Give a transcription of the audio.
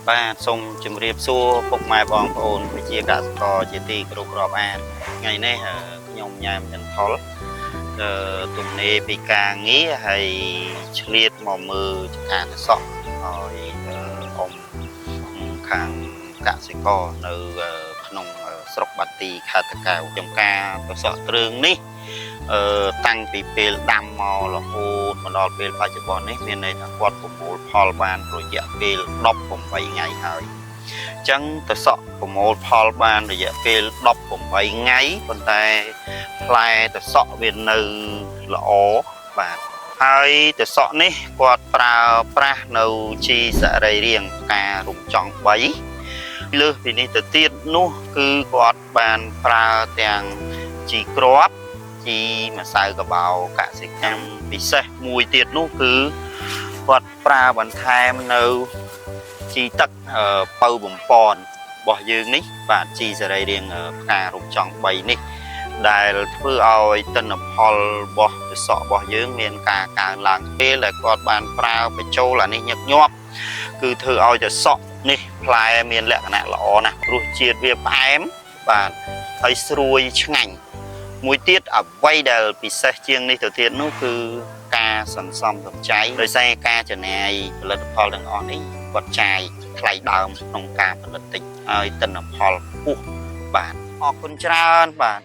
បាទសូមជម្រាបសួរពុកម៉ែបងប្អូនវិជាកសិករជាទីគោរពរាប់អានថ្ងៃនេះខ្ញុំញ៉ាំចន្ទថុលទំនេរពីការងារហើយឆ្លៀតមកមើលចង្ហាន់សក់ហើយអ៊ំខាងកសិករនៅក្នុងស្រុកបាទីខេត្តតាកែវចំការប្រសក់គ្រឿងនេះតាំងពីពេលដាំមករហូតមកដល់ពេលបច្ចុប្បន្ននេះមានន័យថាគាត់ប្រមូលផលបានរយៈពេល18ថ្ងៃហើយអញ្ចឹងទៅសក់ប្រមូលផលបានរយៈពេល18ថ្ងៃប៉ុន្តែផ្លែទៅសក់វានៅល្អបាទហើយទៅសក់នេះគាត់ប្រើប្រាស់នៅជីសរីរាង្គផ្ការរំចង់3លើសពីនេះទៅទៀតនោះគឺគាត់បានប្រើទាំងជីគ្រាប់ជីម្សៅកបោកសិកម្មពិសេសមួយទៀតនោះគឺគាត់ប្រើបន្ថែមនៅជីទឹកពៅបំពន់របស់យើងនេះបាទជីសរីរាង្គផ្ការរូបចង់3នេះដែលធ្វើឲ្យទិន្នផលរបស់វិស័ករបស់យើងមានការកើនឡើងពេលដែលគាត់បានប្រើបញ្ចូលអានេះញឹកញាប់គឺធ្វើឲ្យតែសក់នេះផ្លែមានលក្ខណៈល្អណាស់រសជាតិវាផ្អែមបាទហើយស្រួយឆ្ងាញ់មួយទៀតអ្វីដែលពិសេសជាងនេះទៅទៀតនោះគឺការសន្សំសំចៃដោយសារការចំណាយផលិតផលទាំងអស់នេះគាត់ចាយថ្លៃដើមក្នុងការផលិតតិចហើយទិន្នផលខ្ពស់បាទអរគុណច្រើនបាទ